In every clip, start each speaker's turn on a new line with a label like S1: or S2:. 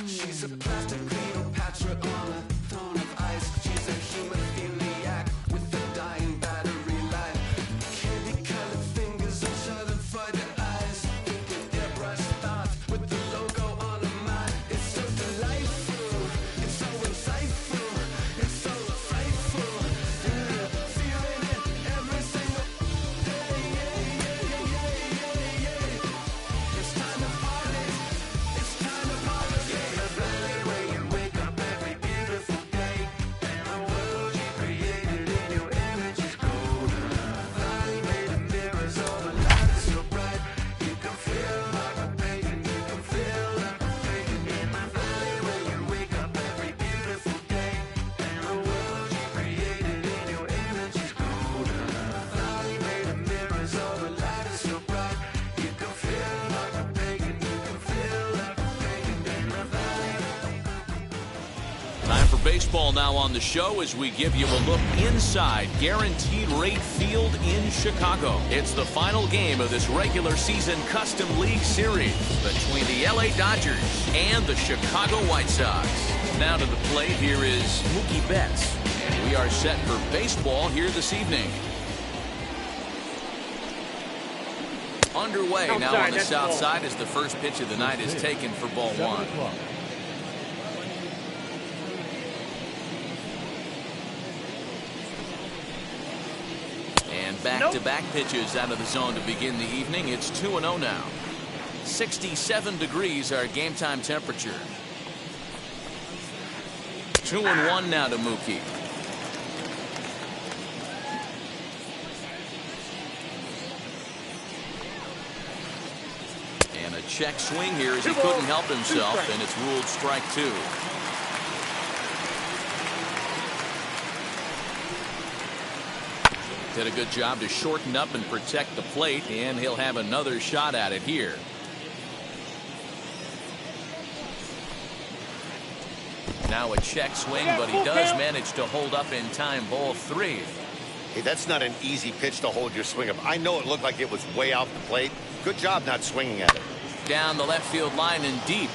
S1: She's a plastic Cleopatra on a throne of ice. She's a hemophiliac with a dying battery life. Candy-colored fingers and shuttered-fudged eyes. Thinking airbrush thoughts with the logo on her mind. It's so delightful. It's so insightful. It's so frightful. Feeling it every single day. It's time to party. It's time to party. Yeah, the valley where you wake up every beautiful day. And the world you created in your image is golden. Valley made of mirrors, all the light is so bright. You can feel like a pagan, you can feel like a pagan. In the valley where you wake up every beautiful day. And the world you created in your image is golden. Valley made of mirrors, all the light is so bright. You can feel like a pagan, you can feel like a pagan. In the valley.
S2: Time for baseball now on the show as we give you a look inside Guaranteed Rate Field in Chicago. It's the final game of this regular season Custom League Series between the LA Dodgers and the Chicago White Sox. Now to the plate, here is Mookie Betts. And we are set for baseball here this evening. Underway now on the south side as the first pitch of the night is taken for ball one. And back-to-back pitches out of the zone to begin the evening. It's 2-0 now. 67 degrees our game time temperature. 2-1 now to Mookie. And a check swing here as he couldn't help himself, and it's ruled strike two. Did a good job to shorten up and protect the plate, and he'll have another shot at it here. Now a check swing, but he does manage to hold up in time. Ball three.
S3: Hey, that's not an easy pitch to hold your swing up. I know it looked like it was way off the plate. Good job not swinging at it.
S2: Down the left field line and deep.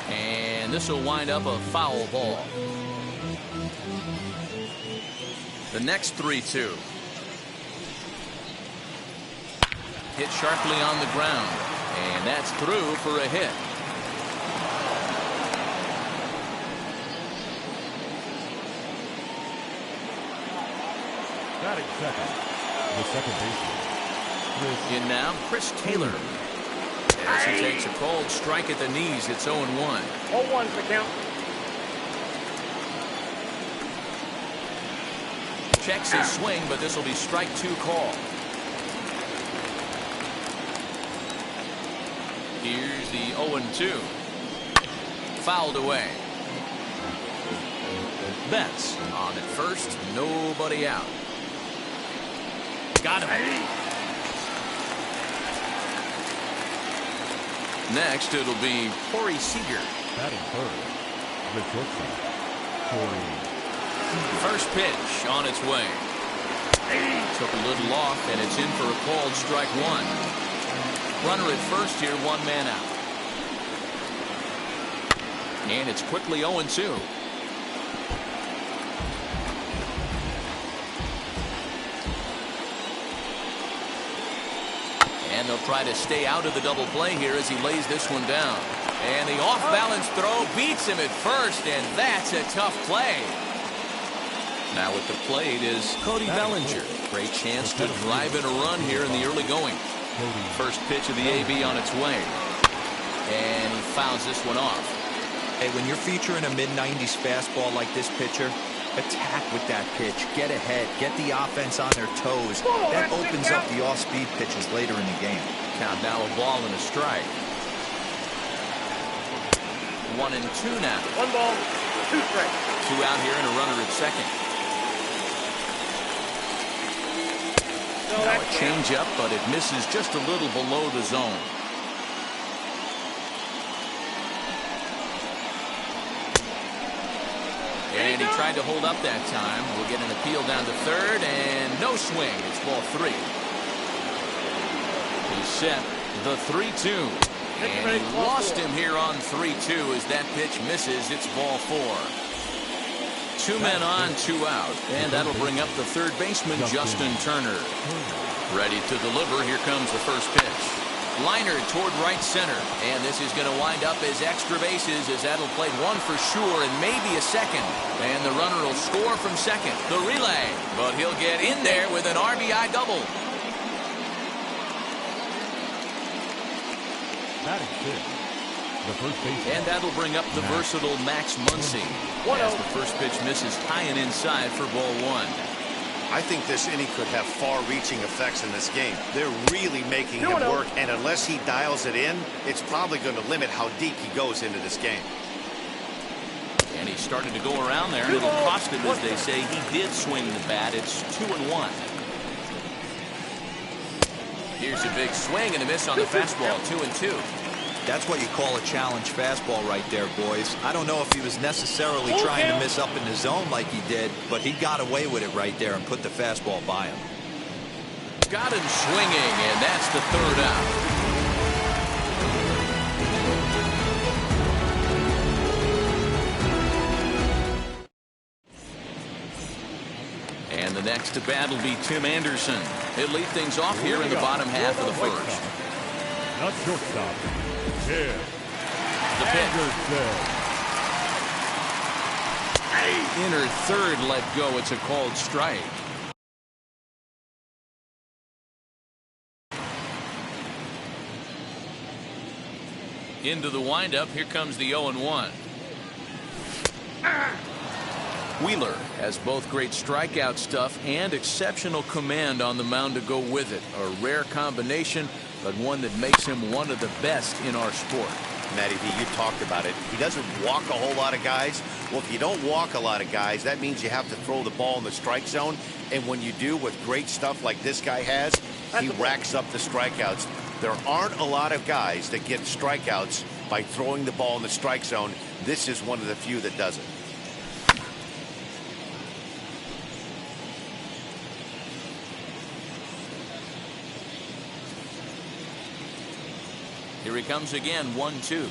S2: And this will wind up a foul ball. The next 3-2. Hit sharply on the ground. And that's through for a hit.
S4: Batting second, the second baseman.
S2: In now, Chris Taylor. As he takes a cold strike at the knees, it's 0-1.
S5: 0-1's the count.
S2: Checks his swing, but this will be strike two call. Here's the 0-2. Fouled away. Betts on at first, nobody out. Got him. Next, it'll be Corey Seager.
S4: Batting third, the shortstop, Corey.
S2: First pitch on its way. Took a little off, and it's in for a called strike one. Runner at first here, one man out. And it's quickly 0-2. And they'll try to stay out of the double play here as he lays this one down. And the off-balance throw beats him at first, and that's a tough play. Now at the plate is Cody Bellinger. Great chance to drive in a run here in the early going. First pitch of the AB on its way. And he fouls this one off.
S6: Hey, when you're featuring a mid-90s fastball like this pitcher, attack with that pitch. Get ahead. Get the offense on their toes. That opens up the off-speed pitches later in the game.
S2: Count now a ball and a strike. 1-2 now.
S5: 1 ball, 2 strikes.
S2: 2 out here and a runner at second. Now a changeup, but it misses just a little below the zone. And he tried to hold up that time. We'll get an appeal down to third, and no swing. It's ball 3. He's set the 3-2. And he lost him here on 3-2 as that pitch misses. It's ball 4. 2 men on, 2 out. And that'll bring up the third baseman, Justin Turner. Ready to deliver. Here comes the first pitch. Liner toward right center. And this is going to wind up as extra bases as that'll play one for sure and maybe a second. And the runner will score from second. The relay. But he'll get in there with an RBI double.
S4: Batting fifth, the first baseman.
S2: And that'll bring up the versatile Max Muncy. As the first pitch misses high and inside for ball 1.
S3: I think this inning could have far-reaching effects in this game. They're really making him work, and unless he dials it in, it's probably going to limit how deep he goes into this game.
S2: And he started to go around there, and it'll cost him, as they say. He did swing the bat. It's 2-1. Here's a big swing and a miss on the fastball. 2-2.
S6: That's what you call a challenge fastball right there, boys. I don't know if he was necessarily trying to miss up in the zone like he did, but he got away with it right there and put the fastball by him.
S2: Got him swinging, and that's the third out. And the next to bat will be Tim Anderson. He'll lead things off here in the bottom half of the first.
S4: Not shortstop. Here.
S2: The pitch.
S4: Anderson.
S2: Inner third let go. It's a called strike. Into the windup. Here comes the 0-1. Wheeler has both great strikeout stuff and exceptional command on the mound to go with it. A rare combination, but one that makes him one of the best in our sport.
S3: Matty V, you talked about it. He doesn't walk a whole lot of guys. Well, if you don't walk a lot of guys, that means you have to throw the ball in the strike zone. And when you do, with great stuff like this guy has, he racks up the strikeouts. There aren't a lot of guys that get strikeouts by throwing the ball in the strike zone. This is one of the few that does it.
S2: Here he comes again, 1-2.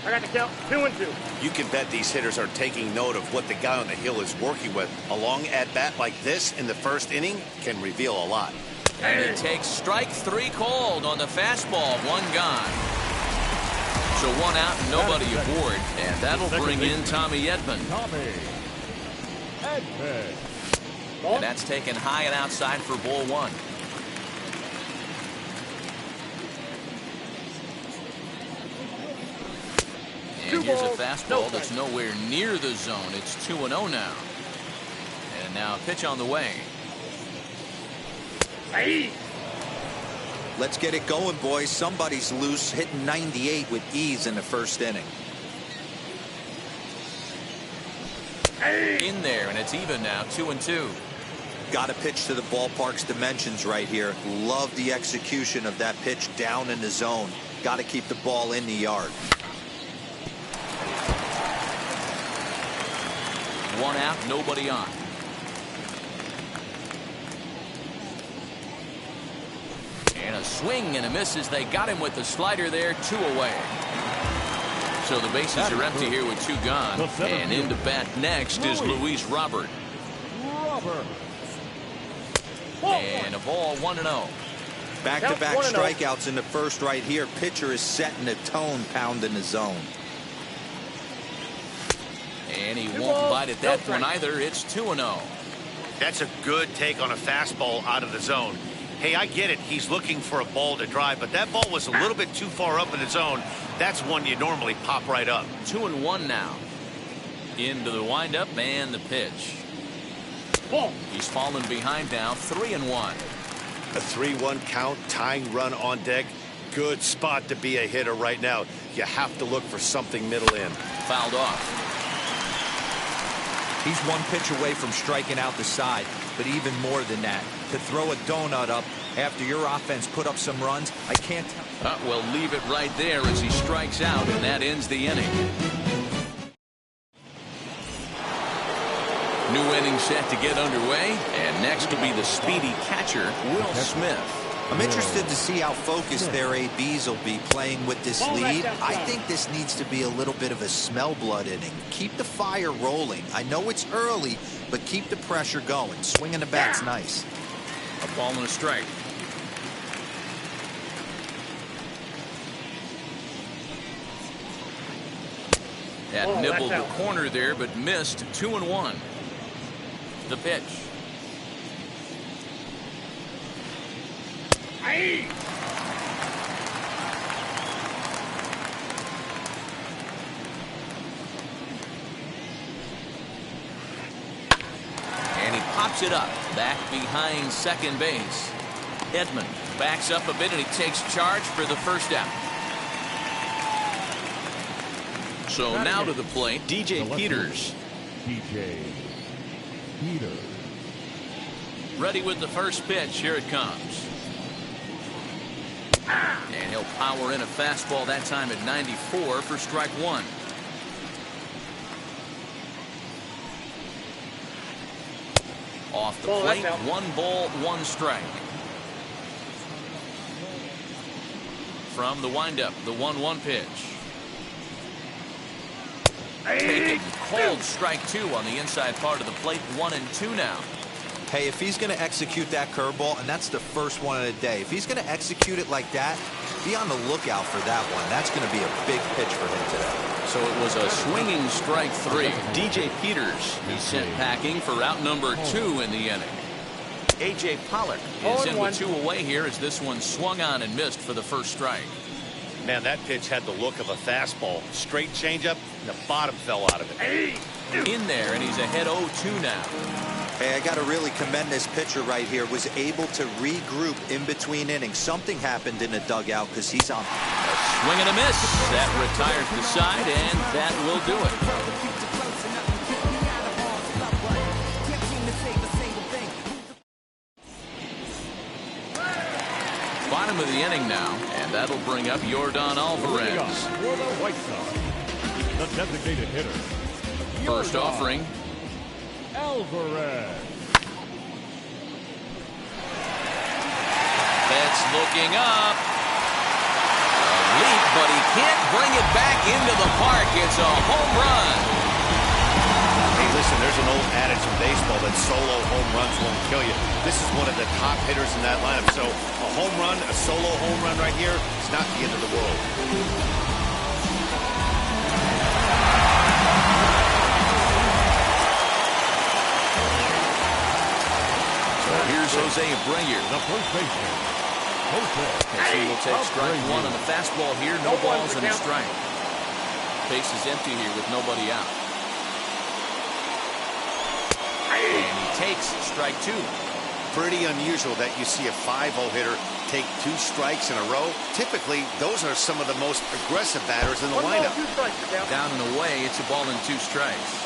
S5: I got the count. 2-2.
S3: You can bet these hitters are taking note of what the guy on the hill is working with. A long at-bat like this in the first inning can reveal a lot.
S2: And he takes strike 3 called on the fastball. 1 gone. So 1 out and nobody aboard. And that'll bring in Tommy Edman.
S4: Tommy Edman.
S2: And that's taken high and outside for ball 1. And here's a fastball that's nowhere near the zone. It's 2-0 now. And now a pitch on the way.
S6: Let's get it going, boys. Somebody's loose, hitting 98 with ease in the first inning.
S2: In there, and it's even now, 2-2.
S6: Got to pitch to the ballpark's dimensions right here. Love the execution of that pitch down in the zone. Got to keep the ball in the yard.
S2: 1 out, nobody on. And a swing and a miss as they got him with the slider there. 2 away. So the bases are empty here with 2 gone. And into bat next is Luis Robert. And a ball, 1-0.
S6: Back-to-back strikeouts in the first right here. Pitcher is setting the tone, pounding the zone.
S2: And he won't bite at that one either. It's 2-0.
S3: That's a good take on a fastball out of the zone. Hey, I get it. He's looking for a ball to drive, but that ball was a little bit too far up in the zone. That's one you normally pop right up.
S2: 2-1 now. Into the windup and the pitch. He's fallen behind now, 3-1.
S3: A 3-1 count, tying run on deck. Good spot to be a hitter right now. You have to look for something middle in.
S2: Fouled off.
S6: He's 1 pitch away from striking out the side, but even more than that, to throw a donut up after your offense put up some runs, I can't tell.
S2: Well, leave it right there as he strikes out, and that ends the inning. New inning set to get underway, and next will be the speedy catcher, Will Smith.
S6: I'm interested to see how focused their ABs will be playing with this lead. I think this needs to be a little bit of a smell blood inning. Keep the fire rolling. I know it's early, but keep the pressure going. Swinging the bat's nice.
S2: A ball and a strike. Had nibbled the corner there, but missed. 2-1. The pitch. And he pops it up back behind second base. Edman backs up a bit and he takes charge for the first out. So now to the plate, DJ Peters.
S4: DJ Peters.
S2: Ready with the first pitch. Here it comes. And he'll power in a fastball that time at 94 for strike one. Off the plate, 1 ball, 1 strike. From the windup, the 1-1 pitch. Taken, called strike 2 on the inside part of the plate. 1-2 now.
S6: Hey, if he's going to execute that curveball, and that's the first one of the day, if he's going to execute it like that, be on the lookout for that one. That's going to be a big pitch for him today.
S2: So it was a swinging strike 3. DJ Peters, he's sent packing for out number 2 in the inning. A.J. Pollock is in with 2 away here as this one swung on and missed for the first strike.
S3: Man, that pitch had the look of a fastball. Straight changeup, and the bottom fell out of it.
S2: In there, and he's ahead 0-2 now.
S6: Hey, I got to really commend this pitcher right here. Was able to regroup in between innings. Something happened in the dugout because he's on.
S2: A swing and a miss. That retires the side, and that will do it. Bottom of the inning now, and that'll bring up Yordan Alvarez.
S4: For the White Sox, the designated hitter.
S2: First
S4: Yordan
S2: offering.
S4: Alvarez.
S2: Betts looking up. A leap, but he can't bring it back into the park. It's a home run.
S3: Hey, listen, there's an old adage in baseball that solo home runs won't kill you. This is one of the top hitters in that lineup. So a home run, a solo home run right here, is not the end of the world.
S2: So here's Jose Abreu.
S4: The first baseman. Jose.
S2: As he will take strike 1 on the fastball here. No balls and a strike. Base is empty here with nobody out. And he takes strike 2.
S3: Pretty unusual that you see a 5-0 hitter take 2 strikes in a row. Typically, those are some of the most aggressive batters in the lineup.
S2: Down and away, it's a ball and 2 strikes.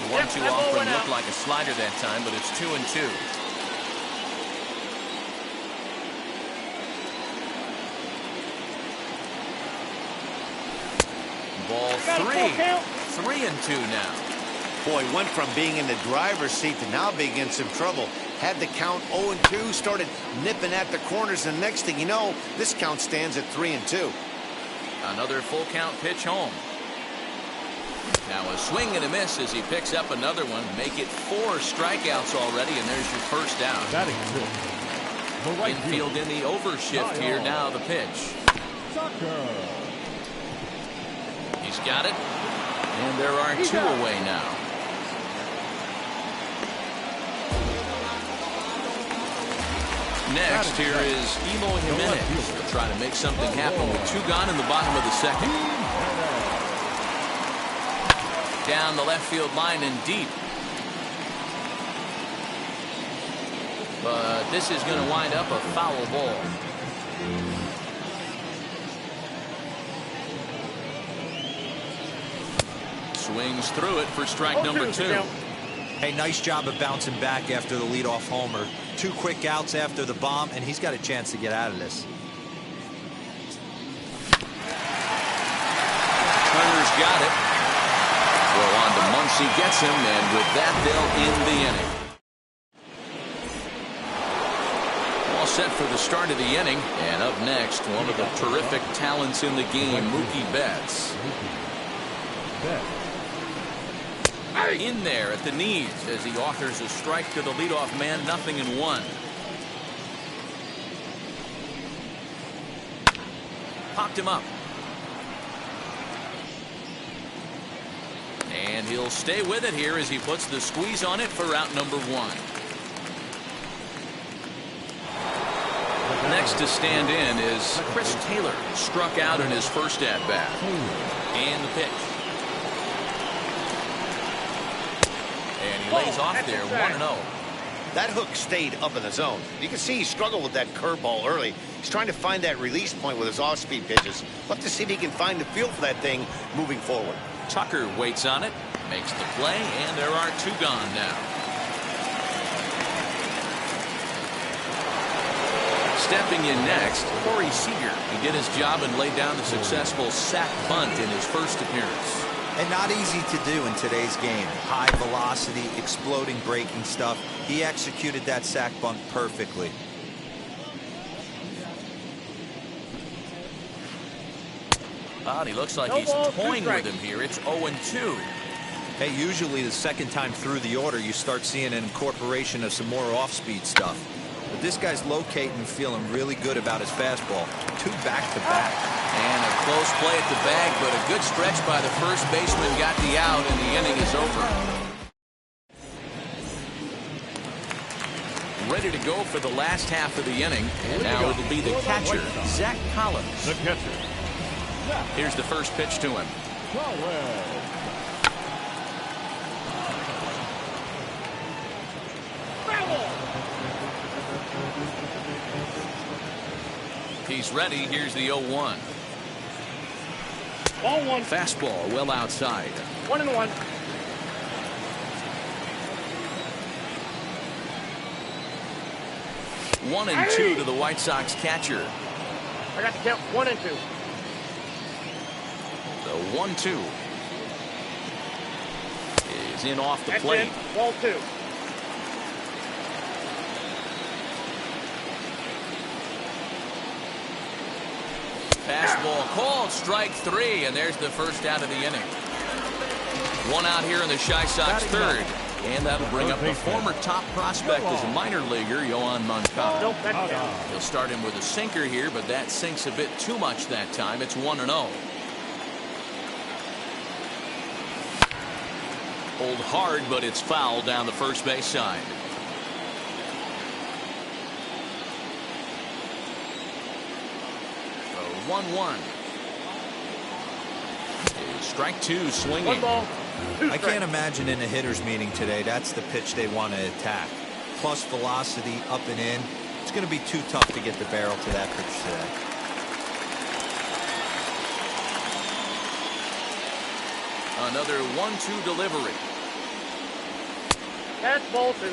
S2: The 1-2 offering looked like a slider that time, but it's 2-2. Ball 3. 3-2 now.
S3: Boy, went from being in the driver's seat to now being in some trouble. Had the count 0-2, started nipping at the corners, and next thing you know, this count stands at 3-2.
S2: Another full count pitch home. Now a swing and a miss as he picks up another one. Make it 4 strikeouts already, and there's your first down.
S4: Batting fifth. The right
S2: Infield in the overshift here. Now the pitch.
S4: Tucker.
S2: He's got it. And there are 2 away now. Next, here is Emo Jimenez. He'll try to make something happen with 2 gone in the bottom of the second. Down the left field line and deep. But this is going to wind up a foul ball. Swings through it for strike number 2.
S6: Hey, nice job of bouncing back after the leadoff homer. 2 quick outs after the bomb, and he's got a chance to get out of this.
S2: Turner's got it. Throw on to Once he gets him, and with that, they'll end the inning. All set for the start of the inning. And up next, one of the terrific talents in the game, Mookie Betts. In there at the knees as he offers a strike to the leadoff man, 0-1. Popped him up. And he'll stay with it here as he puts the squeeze on it for out number 1. Next to stand in is Chris Taylor. Struck out in his first at-bat. And the pitch. And he lays off there, 1-0.
S3: That hook stayed up in the zone. You can see he struggled with that curveball early. He's trying to find that release point with his off-speed pitches. Love to see if he can find the feel for that thing moving forward.
S2: Tucker waits on it, makes the play, and there are 2 gone now. Stepping in next, Corey Seager. He did his job and laid down the successful sac bunt in his first appearance.
S6: And not easy to do in today's game. High velocity, exploding breaking stuff. He executed that sac bunt perfectly.
S2: He looks like he's toying with him here. It's 0-2.
S6: Hey, usually the second time through the order, you start seeing an incorporation of some more off-speed stuff. But this guy's locating and feeling really good about his fastball. 2 back-to-back.
S2: And a close play at the bag, but a good stretch by the first baseman got the out, and the inning is over. Ready to go for the last half of the inning, and now it'll be the catcher, Zach Collins.
S4: The catcher.
S2: Here's the first pitch to him. He's ready. Here's the 0-1.
S5: Ball 1.
S2: Fastball well outside.
S5: 1-1.
S2: One and 2 to the White Sox catcher.
S5: I got the count. 1 and 2.
S2: The 1-2 is in off the
S5: That's
S2: plate.
S5: in. Ball 2.
S2: Fastball called, strike 3, and there's the first out of the inning. 1 out here in the Chi Sox third, and that'll bring up the former top prospect as a minor leaguer, Yoan Moncada.
S5: Nope, that's down.
S2: He'll start him with a sinker here, but that sinks a bit too much that time. It's 1-0. Hold hard, but it's foul down the first base side. The 1-1. Strike 2 swinging.
S5: 1 ball, 2
S6: I
S5: strikes.
S6: can't imagine in a hitter's meeting today that's the pitch they want to attack. Plus velocity up and in. It's going to be too tough to get the barrel to that pitch today.
S2: Another 1-2 delivery.
S5: That's ball 2.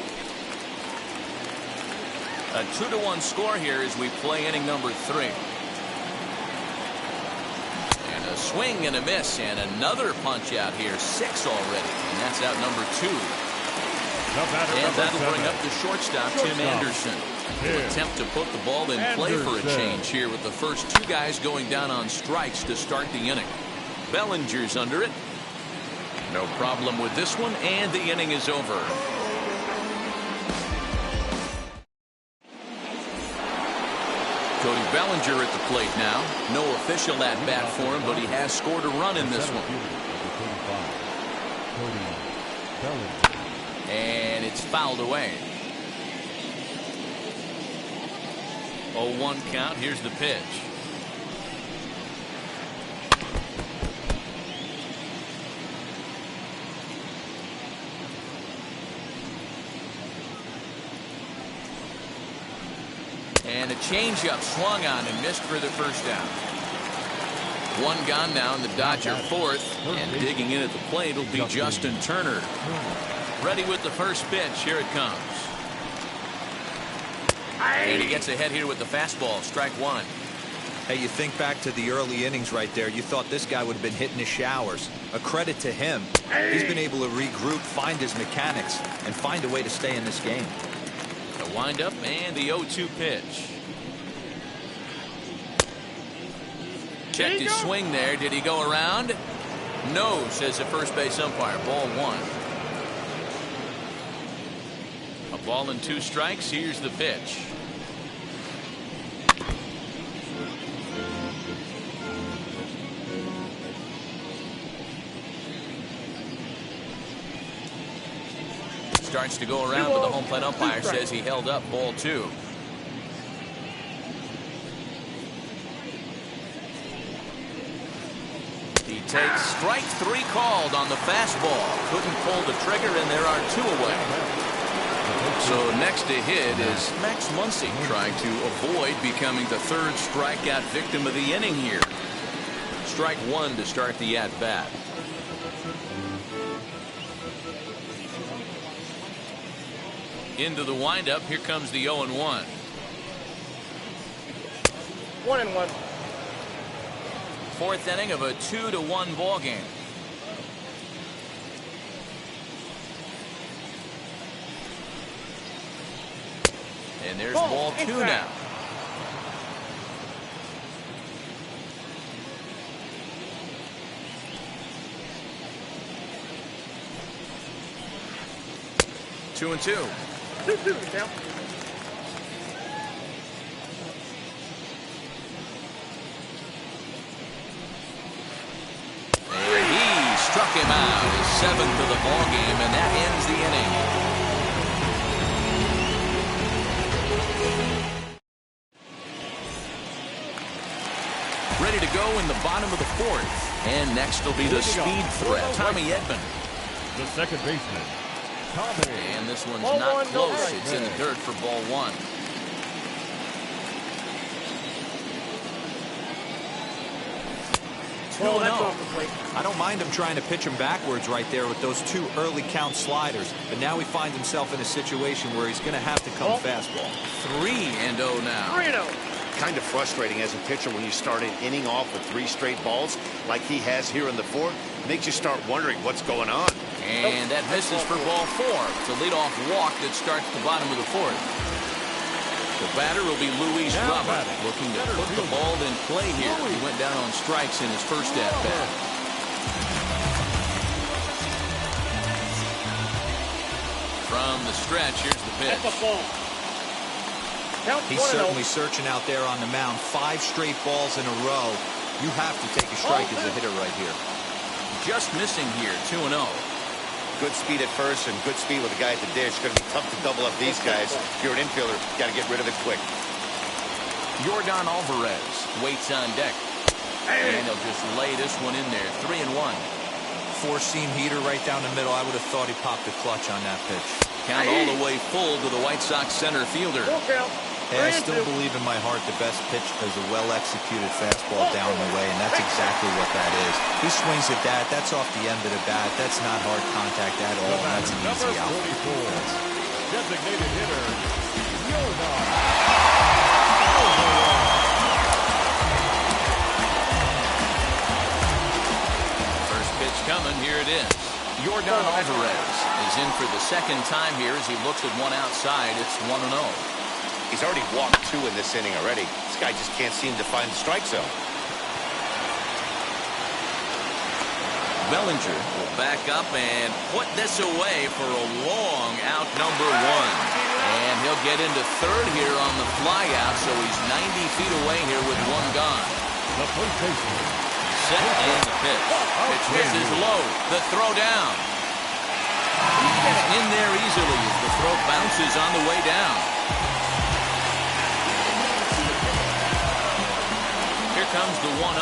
S2: A 2-1 score here as we play inning number 3. And a swing and a miss, and another punch out here. 6 already, and that's out number 2. And that'll bring up the shortstop, Tim Anderson. He'll attempt to put the ball in play for a change here with the first 2 guys going down on strikes to start the inning. Bellinger's under it. No problem with this one, and the inning is over. Cody Bellinger at the plate now. No official at-bat for him, but he has scored a run in this one. And it's fouled away. 0-1 count. Here's the pitch. And a changeup swung on and missed for the first down. 1 gone now in the Dodger fourth. And digging in at the plate will be Justin Turner. Ready with the first pitch. Here it comes. And he gets ahead here with the fastball. Strike 1.
S6: Hey, you think back to the early innings right there. You thought this guy would have been hitting his showers. A credit to him. He's been able to regroup, find his mechanics, and find a way to stay in this game.
S2: The windup and the 0-2 pitch. Checked his swing there. Did he go around? No, says the first base umpire. Ball 1. A ball and 2 strikes. Here's the pitch. Starts to go around, but the home plate umpire says he held up. Ball 2. He takes strike 3 called on the fastball. Couldn't pull the trigger, and there are 2 away. So next to hit is Max Muncy, trying to avoid becoming the 3rd strikeout victim of the inning here. Strike 1 to start the at-bat. Into the windup. Here comes the 0-1.
S5: 1-1.
S2: 4th inning of a 2-1 ball game. And there's ball 2 now. Two and 2.
S5: 2-2 count.
S2: And he struck him out. His 7th of the ball game, and that ends the inning. Ready to go in the bottom of the 4th. And next will be the speed threat, Tommy Edman.
S4: The second baseman, Tommy.
S2: And this one's
S5: Ball
S2: not
S5: 1, no
S2: close.
S5: strike.
S2: It's in the dirt for ball 1.
S5: Well, that's
S2: 2-0.
S5: off the plate.
S6: I don't mind him trying to pitch him backwards right there with those 2 early count sliders. But now he finds himself in a situation where he's going to have to come fastball.
S2: 3-0 now.
S5: 3-0.
S3: Kind of frustrating as a pitcher when you start an inning off with 3 straight balls like he has here in the 4th. Makes you start wondering what's going on.
S2: And that misses for ball 4. It's a leadoff walk that starts the bottom of the 4th. The batter will be Luis
S4: Now
S2: Robert,
S4: batting,
S2: looking to
S4: center
S2: put the
S4: fielder.
S2: ball in play here. He went down on strikes in his first at-bat. From the stretch, here's the pitch.
S5: That's a ball. Count
S6: He's
S5: 1-0.
S6: certainly searching out there on the mound. 5 straight balls in a row. You have to take a strike as a hitter right here.
S2: Just missing here, 2-0.
S3: Good speed at first and good speed with the guy at the dish. Going to be tough to double up these guys. If you're an infielder, got to get rid of it quick.
S2: Yordan Alvarez waits on deck. And he'll just lay this one in there, 3-1.
S6: 4-seam heater right down the middle. I would have thought he popped a clutch on that pitch.
S2: Count all the way full to the White Sox center fielder.
S5: Full count.
S6: Hey, I
S5: 3-2.
S6: still believe in my heart the best pitch is a well-executed fastball down the way, and that's exactly what that is. He swings at that. That's off the end of the bat. That's not hard contact at all, and that's an
S4: Number
S6: easy out.
S4: 44, designated hitter, Yordan.
S2: First pitch coming. Here it is. Yordan Alvarez is in for the 2nd time here as he looks at one outside. It's 1-0.
S3: He's already walked 2 in this inning already. This guy just can't seem to find the strike zone.
S2: Bellinger will back up and put this away for a long out, number 1. And he'll get into 3rd here on the fly out, so he's 90 feet away here with 1 gone.
S4: The first baseman,
S2: Set and the pitch. Pitch misses low. The throw down. He's in there easily as the throw bounces on the way down. Here comes the 1-0.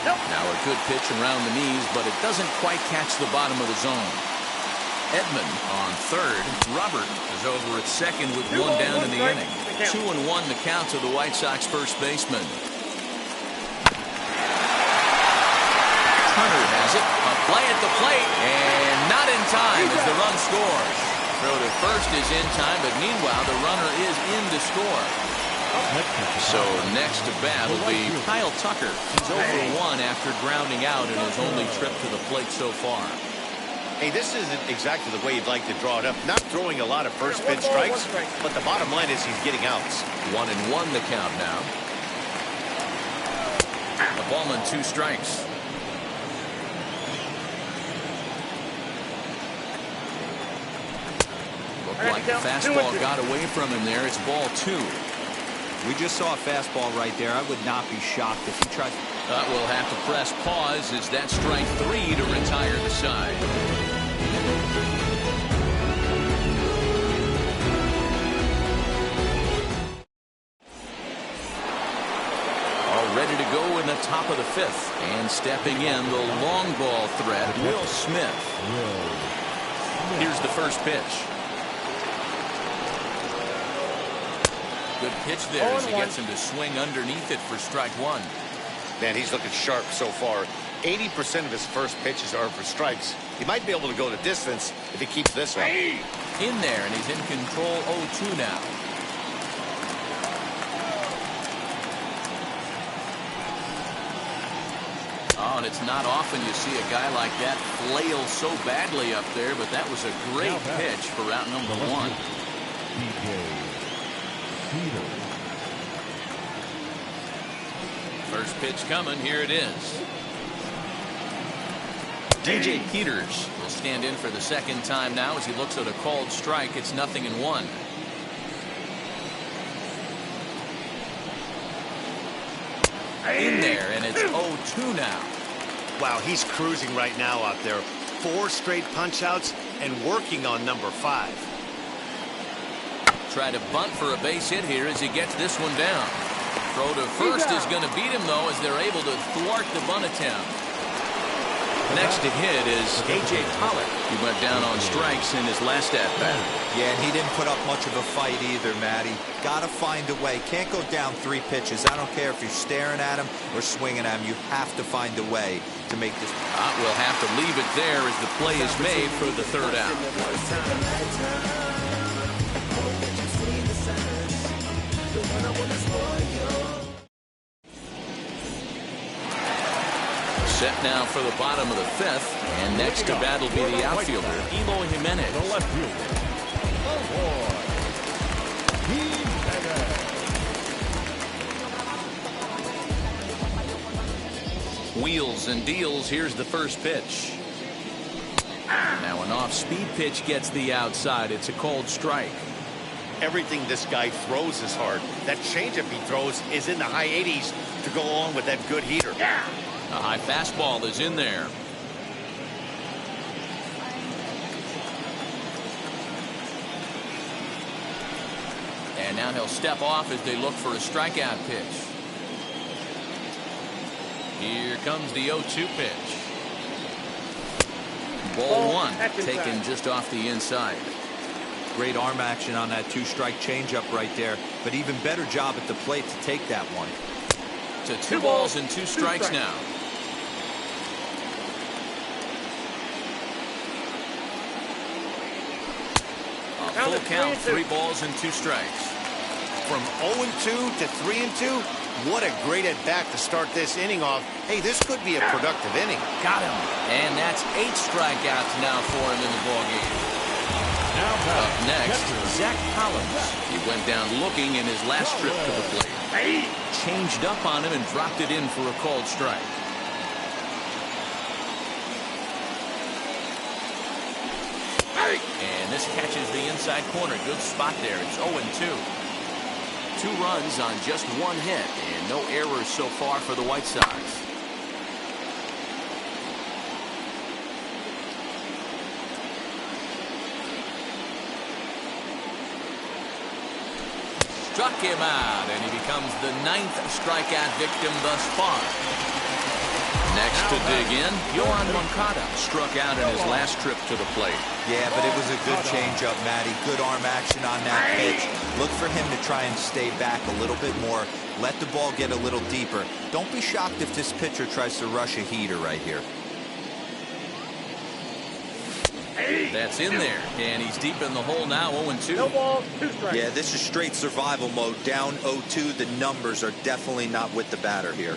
S2: Now a good pitch around the knees, but it doesn't quite catch the bottom of the zone. Edman on 3rd. Robert is over at 2nd with 1 down in the inning. 2-1 the count to the White Sox first baseman. Turner has it. A play at the plate, and not in time as the run scores. Throw to first is in time, but meanwhile the runner is in to score. So next to bat will be Kyle Tucker. He's 0-for-1 after grounding out in his only trip to the plate so far.
S3: Hey, this isn't exactly the way you'd like to draw it up. Not throwing a lot of first pitch strikes, but the bottom line is he's getting outs.
S2: 1-1 the count now. A ball and 2 strikes. Looked like the fastball got away from him there. It's ball 2.
S6: We just saw a fastball right there. I would not be shocked if he tries.
S2: We'll have to press pause as that strike 3 to retire the side. All ready to go in the top of the 5th. And stepping in, the long ball threat, Will Smith. Here's the first pitch. Good pitch there as he gets him to swing underneath it for strike 1.
S3: Man, he's looking sharp so far. 80% of his first pitches are for strikes. He might be able to go the distance if he keeps this up.
S2: In there, and he's in control 0-2 now. Oh, and it's not often you see a guy like that flail so badly up there, but that was a great pitch for route number 1. First pitch coming. Here it is. DJ Peters will stand in for the second time now as he looks at a called strike. It's 0-1. In there, and it's 0-2 now.
S3: Wow, he's cruising right now out there. 4 straight punch-outs and working on number 5.
S2: Try to bunt for a base hit here as he gets this one down. Throw to first is going to beat him, though, as they're able to thwart the bunt attempt. Next to hit is A.J. Pollock. He went down on strikes in his last at-bat.
S6: Yeah, and he didn't put up much of a fight either, Matty. Got to find a way. Can't go down 3 pitches. I don't care if you're staring at him or swinging at him. You have to find a way to make this.
S2: We'll have to leave it there as the play is made for the 3rd out. Set now for the bottom of the 5th, and next to bat will be the outfielder, Eloy Jimenez.
S4: The left fielder,
S2: Wheels and deals. Here's the first pitch. Now an off-speed pitch gets the outside. It's a called strike.
S3: Everything this guy throws is hard. That changeup he throws is in the high 80s to go along with that good heater.
S2: A high fastball is in there. And now he'll step off as they look for a strikeout pitch. Here comes the 0-2 pitch. Ball 1, taken just off the inside.
S6: Great arm action on that 2-strike changeup right there, but even better job at the plate to take that one.
S2: To 2 balls and 2 strikes now. A full count, 3 balls and 2 strikes.
S3: From 0-2 to 3-2, what a great at-bat to start this inning off. Hey, this could be a productive inning.
S2: Got him. And that's 8 strikeouts now for him in the ballgame. Up next, Zach Collins. He went down looking in his last trip to the plate. Changed up on him and dropped it in for a called strike. And this catches the inside corner. Good spot there. It's 0-2. 2 runs on just 1 hit, and no errors so far for the White Sox. Struck him out, and he becomes the 9th strikeout victim thus far. Next to dig in, Yoan Moncada struck out in his last trip to the plate.
S6: Yeah, but it was a good changeup, Matty. Good arm action on that pitch. Look for him to try and stay back a little bit more. Let the ball get a little deeper. Don't be shocked if this pitcher tries to rush a heater right here.
S2: That's in there, and he's deep in the hole now, 0-2.
S5: No balls, 2 strikes.
S6: Yeah, this is straight survival mode. Down 0-2. The numbers are definitely not with the batter here.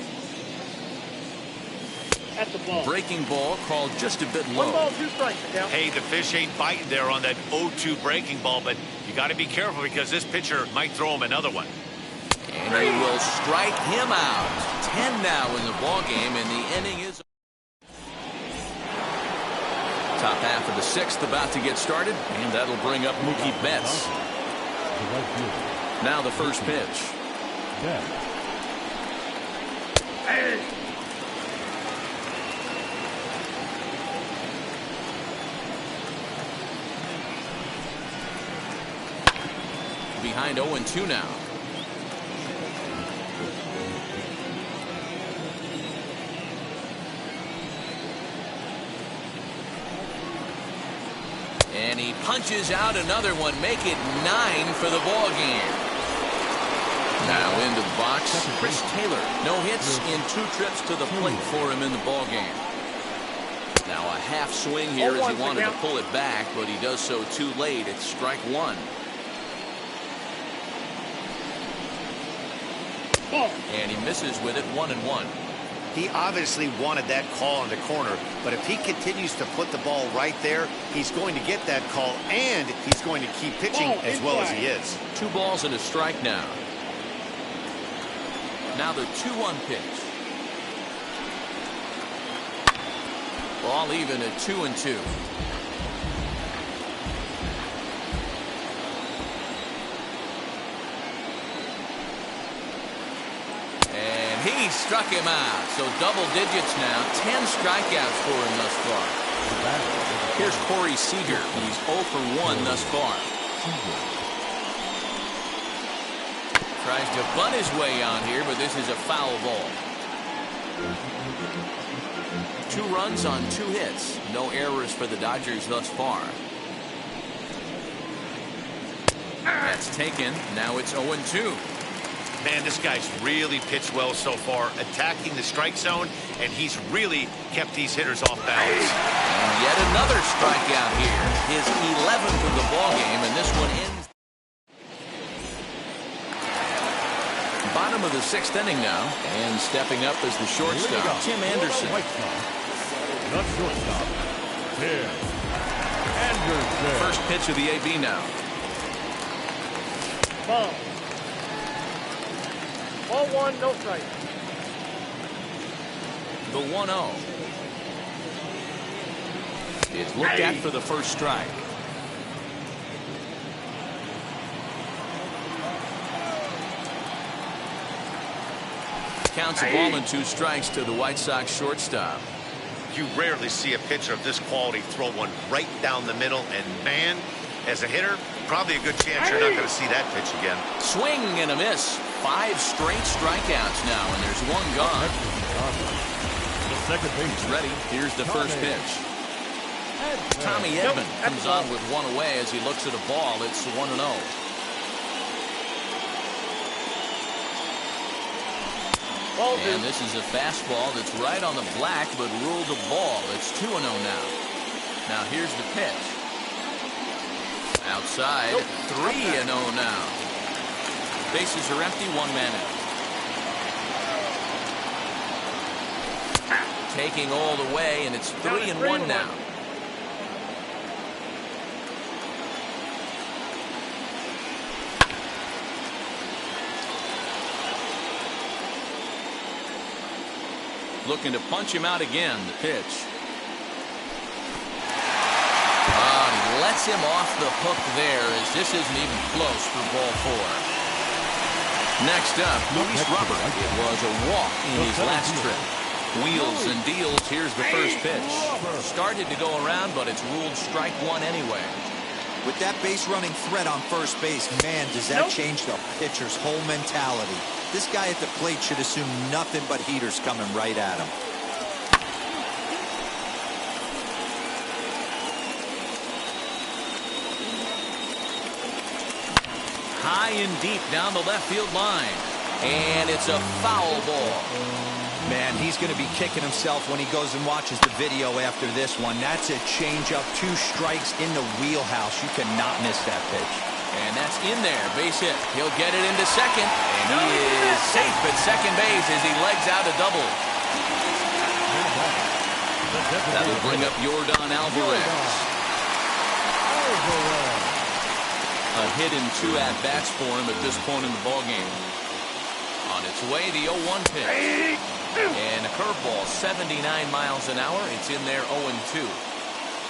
S5: That's the ball.
S2: Breaking ball called just a bit
S5: 1
S2: low.
S5: ball, 2 strikes. The count.
S3: Hey, the fish ain't biting there on that 0-2 breaking ball, but you got to be careful because this pitcher might throw him another one.
S2: And he will strike him out. 10 now in the ball game, and the inning is top half of the 6th about to get started, and that'll bring up Mookie Betts. Now the first pitch. Behind 0-2 now. And he punches out another one, make it 9 for the ball game. Now into the box, Chris Taylor. No hits in 2 trips to the plate for him in the ball game. Now a half swing here as he wanted to pull it back, but he does so too late. It's strike 1. And he misses with it, 1-1.
S3: He obviously wanted that call in the corner, but if he continues to put the ball right there, he's going to get that call, and he's going to keep pitching as well as he is.
S2: 2 balls and a strike now. Now the 2-1 pitch. Ball even at 2-2. He struck him out. So double digits now. 10 strikeouts for him thus far. Here's Corey Seager. He's 0 for 1 thus far. Tries to bunt his way on here, but this is a foul ball. 2 runs on 2 hits. No errors for the Dodgers thus far. That's taken. Now it's 0-2.
S3: Man, this guy's really pitched well so far, attacking the strike zone, and he's really kept these hitters off balance.
S2: And yet another strikeout here. His 11th of the ball game, and this one ends. Bottom of the 6th inning now, and stepping up as the shortstop, Tim Anderson.
S4: The shortstop, Tim Anderson.
S2: First pitch of the AB now.
S5: Ball. Ball 1, no strike.
S2: The 1-0. It's looked at for the first strike. Counts a ball and 2 strikes to the White Sox shortstop.
S3: You rarely see a pitcher of this quality throw one right down the middle, and man, as a hitter, probably a good chance you're not going to see that pitch again.
S2: Swing and a miss. 5 straight strikeouts now, and there's 1 gone.
S4: The second base
S2: Ready. Here's the first pitch. Tommy Edman comes on with 1 away as he looks at a ball. It's 1-0. And this is a fastball that's right on the black, but ruled a ball. It's 2-0 now. Now here's the pitch. Outside, 3-0 now. Bases are empty, 1 man out. Taking all the way, and it's 3-1 now. Looking to punch him out again. The pitch. He lets him off the hook there, as this isn't even close for ball 4. Next up, Luis Robert. It was a walk in his last trip. Wheels and deals. Here's the first pitch. Started to go around, but it's ruled strike 1 anyway.
S6: With that base running threat on first base, man, does that change the pitcher's whole mentality. This guy at the plate should assume nothing but heaters coming right at him.
S2: High and deep down the left field line. And it's a foul ball.
S6: Man, he's going to be kicking himself when he goes and watches the video after this one. That's a changeup, 2 strikes in the wheelhouse. You cannot miss that pitch.
S2: And that's in there, base hit. He'll get it into second, and he is safe at second base as he legs out a double. That'll bring up Yordan Alvarez. A hit and 2 at-bats for him at this point in the ballgame. On its way, the 0-1 pitch. And a curveball, 79 miles an hour. It's in there 0-2.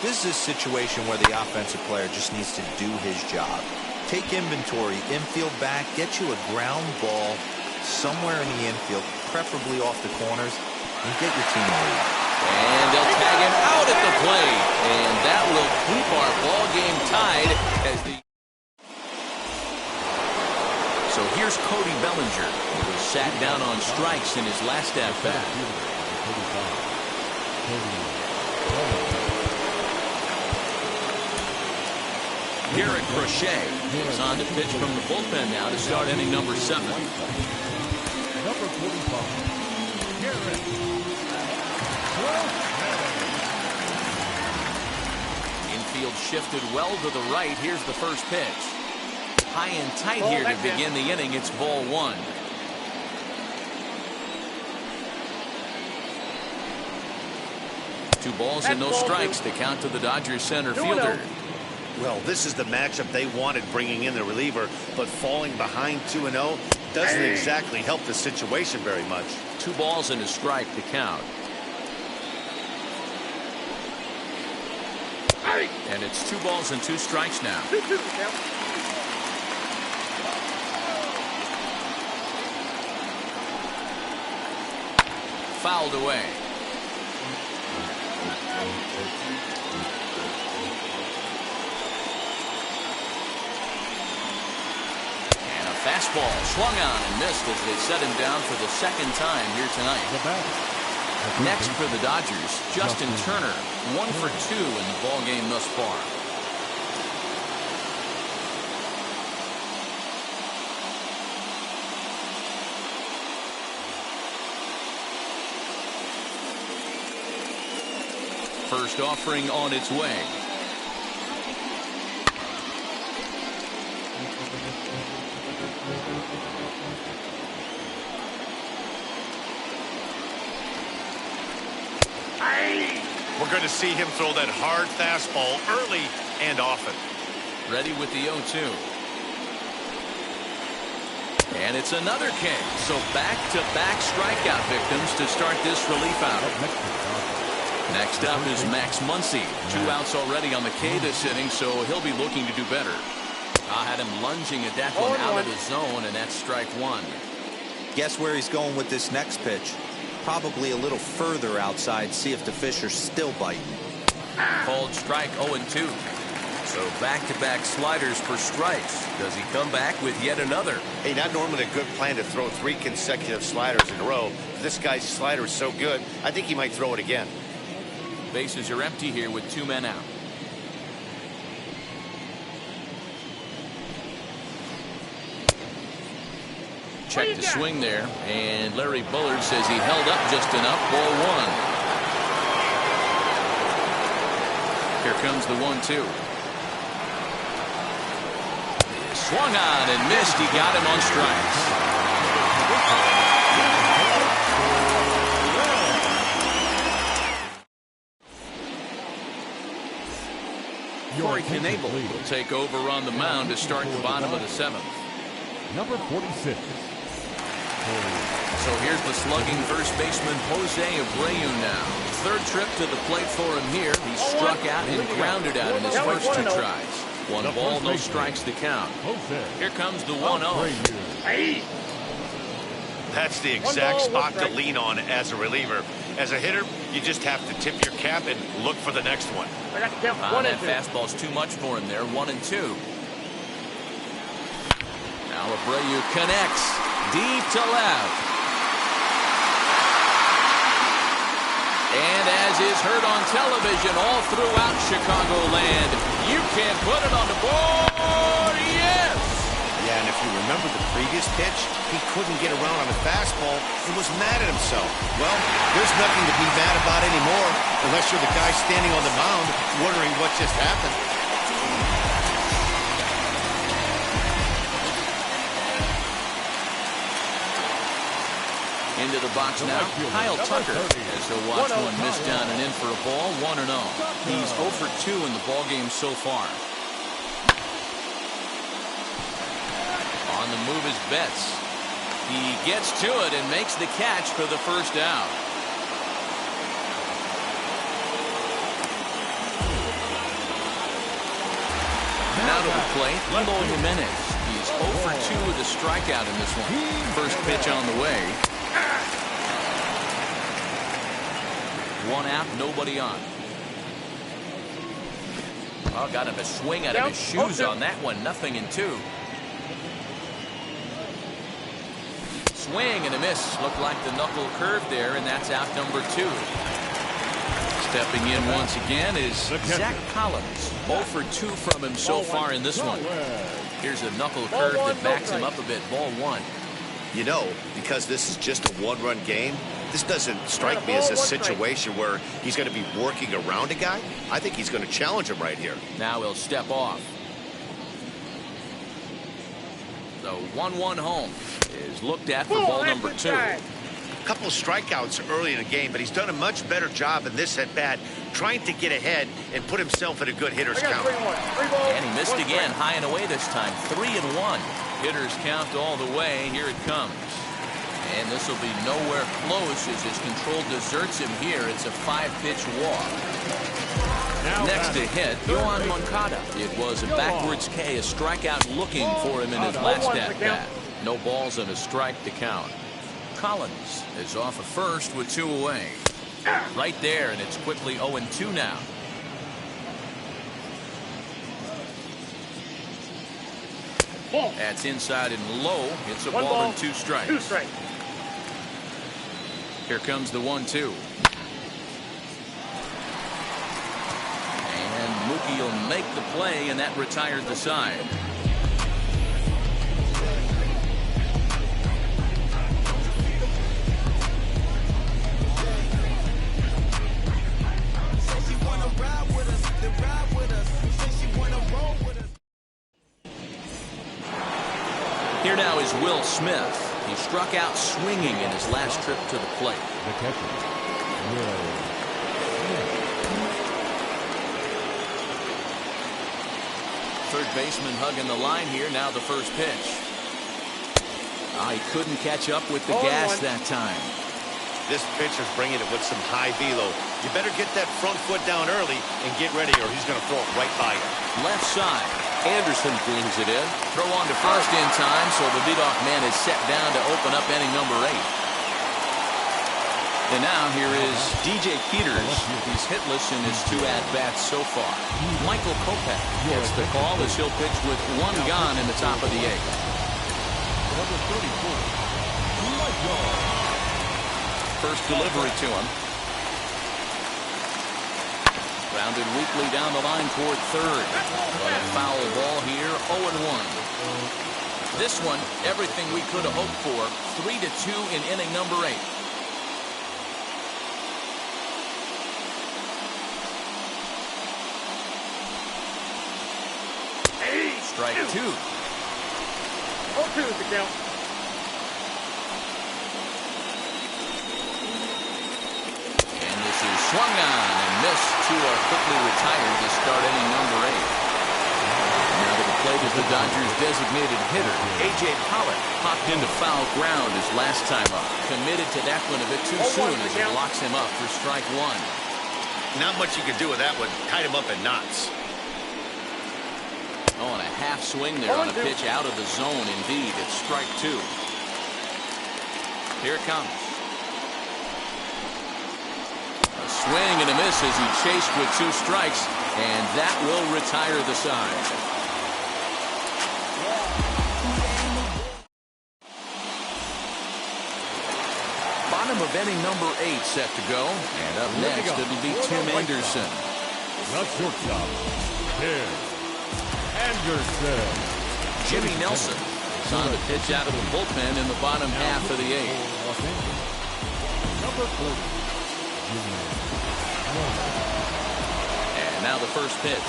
S6: This is a situation where the offensive player just needs to do his job. Take inventory, infield back, get you a ground ball somewhere in the infield, preferably off the corners, and get your team a lead.
S2: And they'll tag him out at the plate. And that will keep our ball game tied as the... So here's Cody Bellinger, who sat down on strikes in his last at-bat. Garrett Crochet is on to pitch from the bullpen now to start inning number 7.
S4: Number 45, Garrett Crochet.
S2: Infield shifted well to the right. Here's the first pitch. High and tight here to begin the inning. It's ball 1. Two balls and no strikes to count to the Dodgers center fielder.
S3: Well, this is the matchup they wanted, bringing in the reliever, but falling behind 2-0 doesn't exactly help the situation very much.
S2: 2 balls and a strike to count. And it's 2 balls and 2 strikes now. Fouled away. And a fastball swung on and missed as they set him down for the 2nd time here tonight. Next for the Dodgers, Justin Turner, 1 for 2 in the ballgame thus far. First offering on its way.
S3: We're going to see him throw that hard fastball early and often.
S2: Ready with the 0-2. And it's another K. So back-to-back strikeout victims to start this relief outing. Next up is Max Muncy. 2 outs already on the K this inning, so he'll be looking to do better. I had him lunging at that one out of the zone, and that's strike 1.
S6: Guess where he's going with this next pitch? Probably a little further outside, see if the fish are still biting.
S2: Called strike 0-2. So back-to-back sliders for strikes. Does he come back with yet another?
S3: Hey, not normally a good plan to throw 3 consecutive sliders in a row. This guy's slider is so good, I think he might throw it again.
S2: Bases are empty here with 2 men out. Check the swing there, and Larry Bullard says he held up just enough. Ball 1. Here comes the 1-2. Swung on and missed. He got him on strikes. Corey Knebel will take over on the mound to start the bottom of the 7th.
S4: Number 46.
S2: So here's the slugging first baseman Jose Abreu now. 3rd trip to the plate for him here. He struck out and grounded out in his first 2 tries. 1 ball, no strikes to count. Here comes the 1-0.
S3: That's the exact spot to lean on as a reliever. As a hitter, you just have to tip your cap and look for the next one.
S2: That fastball's too much for him there. 1-2. Now Abreu connects deep to left. And as is heard on television all throughout Chicagoland, you can't put it on the board. Yes!
S3: Yeah, and if you remember the previous pitch, he couldn't get around on a fastball and was mad at himself. Well, there's nothing to be mad about anymore unless you're the guy standing on the mound wondering what just happened.
S2: Into the box now, Kyle Tucker, as he'll watch one miss down and in for a ball, 1-0. He's 0 for 2 in the ballgame so far. On the move is Betts. He gets to it and makes the catch for the first out. Now to the plate, Eloy Jimenez. He's 0 for 2 with a strikeout in this one. First pitch on the way. One out, nobody on. Oh, got him a swing out of his shoes on that one. 0-2. Swing and a miss. Looked like the knuckle curve there, and that's out number 2. Stepping in once again is Zach Collins. 0 for 2 from him so far in this one. Here's a knuckle curve that backs him up a bit. Ball 1.
S3: You know, because this is just a one-run game, this doesn't strike me as a situation where he's going to be working around a guy. I think he's going to challenge him right here.
S2: Now he'll step off. The 1-1 home is looked at for ball number 2.
S3: A couple of strikeouts early in the game, but he's done a much better job in this at-bat trying to get ahead and put himself in a good hitter's count.
S2: And he missed again, high and away this time. 3-1. Hitter's count all the way. Here it comes. And this will be nowhere close as his control deserts him here. It's a 5-pitch walk. Next to hit, Yohan Moncada. It was a backwards K, a strikeout looking for him in his last at-bat. No balls and a strike to count. Collins is off at first with 2 away. Right there, and it's quickly 0-2 now. That's inside and low. It's a ball and 2 strikes.
S5: 2 strikes.
S2: Here comes the 1-2. And Mookie will make the play, and that retired the side. Here now is Will Smith. He struck out swinging in his last trip to the plate.
S4: The catcher, Will Smith.
S2: Third baseman hugging the line here. Now the first pitch. He couldn't catch up with the gas that time.
S3: This pitcher's bringing it with some high velo. You better get that front foot down early and get ready, or he's going to throw it right by you.
S2: Left side. Anderson brings it in. Throw on to first in time, so the leadoff man is set down to open up inning number 8. And now here is DJ Peters. He's hitless in his 2 at-bats so far. Michael Kopech gets the call as he'll pitch with 1 gone in the top of the 8th.
S4: Number 34, Michael.
S2: First delivery to him. Rounded weakly down the line toward third. But a foul ball here, 0-1. This one, everything we could have hoped for. 3-2 in inning number 8. Strike 2.
S5: 0-2 is the count.
S2: And this is swung on and missed. 2 are quickly retired to start inning number 8. Now to the plate is the Dodgers' designated hitter, A.J. Pollock. Popped into foul ground his last time up. Committed to that one a bit too soon as it locks him up for strike 1.
S3: Not much you can do with that one. Tied him up in knots.
S2: Oh, and a half swing there on a pitch out of the zone. Indeed, it's strike 2. Here it comes. A swing and a miss as he chased with 2 strikes, and that will retire the side. Bottom of inning number 8 set to go, and up next it'll be Tim Anderson.
S4: The shortstop, Tim Anderson.
S2: Jimmy Nelson It's on the pitch out of the bullpen in the bottom half of the eighth.
S4: Number 40.
S2: And now the first pitch.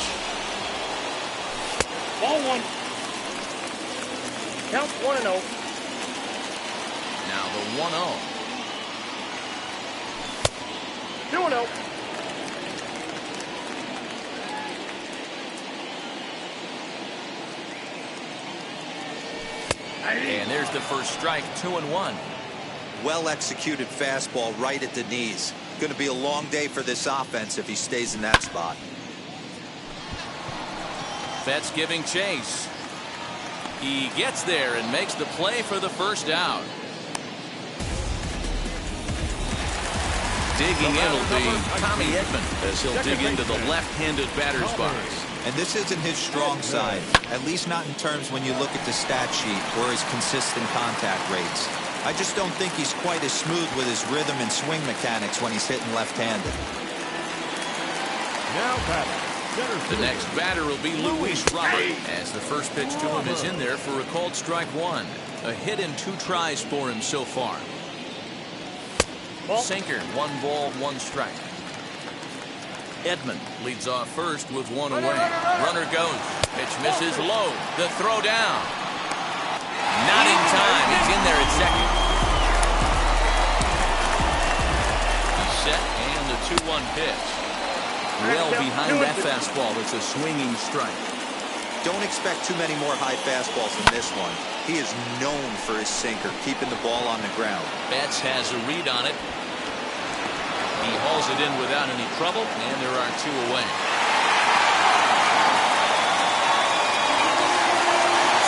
S5: Ball one. Count 1-0.
S2: Now the 1-0.
S5: 2-0.
S2: And there's the first strike, 2-1.
S6: Well executed fastball right at the knees. Going to be a long day for this offense if he stays in that spot.
S2: Betts giving chase. He gets there and makes the play for the first out. Digging in will be Tommy Edman as he'll dig into the left-handed batter's box.
S6: And this isn't his strong side, at least not in terms when you look at the stat sheet or his consistent contact rates. I just don't think he's quite as smooth with his rhythm and swing mechanics when he's hitting left-handed.
S4: Now batting.
S2: The next batter will be Luis Robert as the first pitch to him is in there for a called strike one. A hit in 2 tries for him so far. Sinker, 1 ball, 1 strike. Edman leads off first with 1 away. Runner goes. Pitch misses low. The throw down. Not in time. He's in there at second. He's set and the 2-1 pitch. Well behind that fastball. It's a swinging strike.
S6: Don't expect too many more high fastballs in this one. He is known for his sinker, keeping the ball on the ground.
S2: Betts has a read on it. He hauls it in without any trouble, and there are 2 away.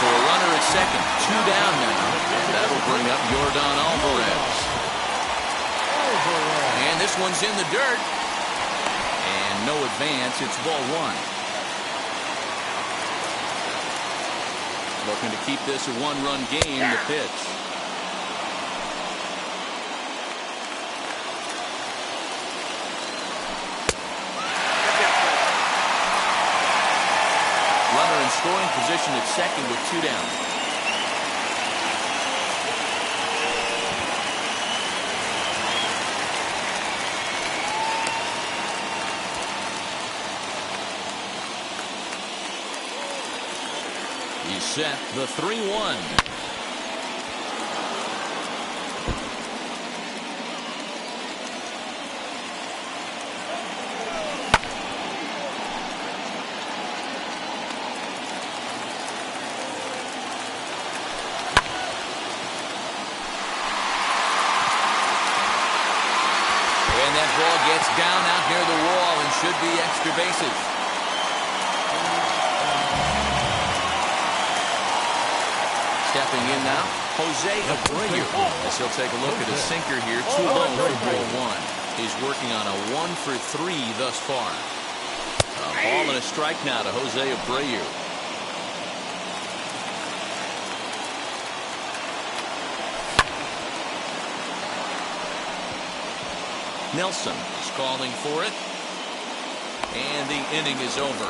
S2: For a runner at second, 2 down now, and that'll bring up Yordan Alvarez. And this one's in the dirt. And no advance, it's ball 1. Looking to keep this a 1-run game, the pitch. Runner in scoring position at second with 2 down. He's set the 3-1. And that ball gets down out near the wall and should be extra bases. Stepping in now, Jose Abreu, as he'll take a look at a sinker here, too low for ball 1. He's working on a 1 for 3 thus far. A ball and a strike now to Jose Abreu. Nelson is calling for it, and the inning is over.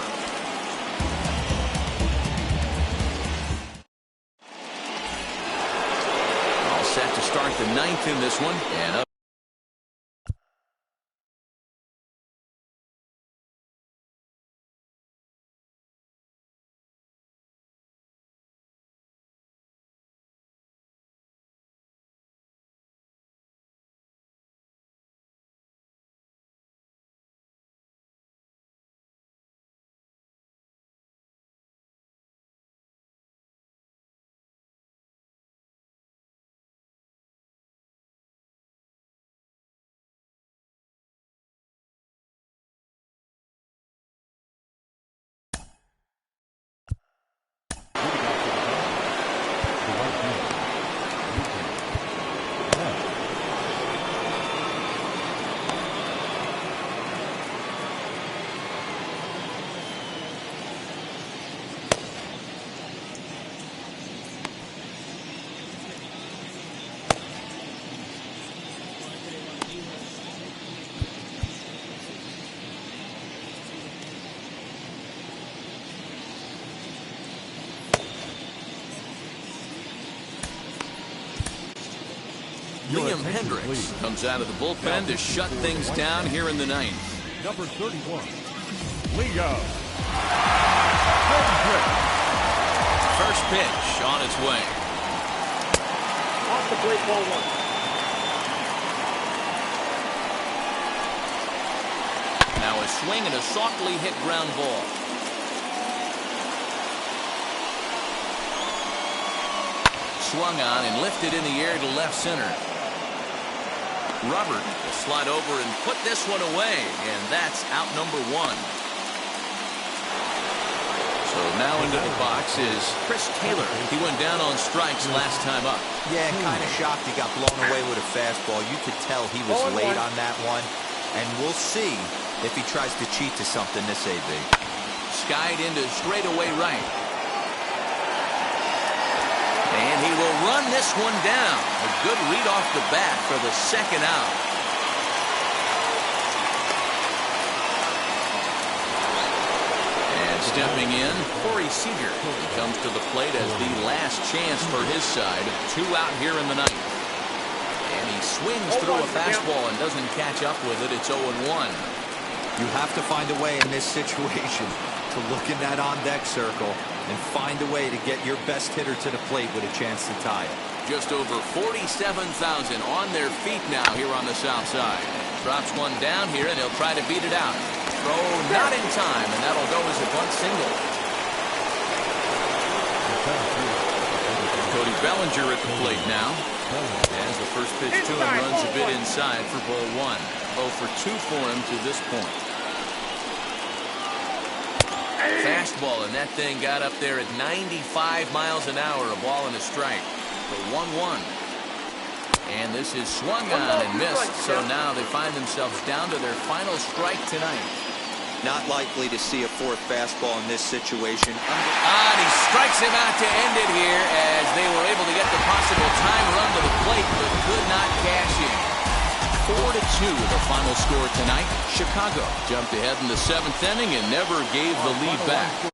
S2: Set to start the 9th in this one, and up.
S4: Your
S2: Liam
S4: attention,
S2: Hendricks
S4: please.
S2: comes out of the bullpen to shut things down here in the ninth.
S4: Number 31, Liam Hendricks.
S2: First pitch on its way.
S5: Off the plate, ball one.
S2: Now a swing and a softly hit ground ball. Swung on and lifted in the air to left center. Robert will slide over and put this one away, and that's out number one. So now into the box is Chris Taylor. He went down on strikes last time up.
S6: Yeah, kind of shocked he got blown away with a fastball. You could tell he was late on that one. And we'll see if he tries to cheat to something this AB.
S2: Skied into straightaway right. And he will run this one down. A good read off the bat for the second out. And stepping in, Corey Seager. He comes to the plate as the last chance for his side. 2 out here in the ninth. And he swings through a fastball and doesn't catch up with it. It's 0-1.
S6: You have to find a way in this situation to look in that on-deck circle and find a way to get your best hitter to the plate with a chance to tie it.
S2: Just over 47,000 on their feet now here on the south side. Drops one down here, and he'll try to beat it out. Throw not in time, and that'll go as a bunt single. Cody Bellinger at the plate now. As the first pitch to him runs a bit inside for ball one. 0 for 2 for him to this point. Fastball, and that thing got up there at 95 miles an hour, a ball and a strike. The 1-1. And this is swung on and missed, so now they find themselves down to their final strike tonight.
S6: Not likely to see a fourth fastball in this situation.
S2: And he strikes him out to end it here as they were able to get the possible time run to the plate, but could not cash in. 4-2 the final score tonight. Chicago jumped ahead in the 7th inning and never gave the lead back.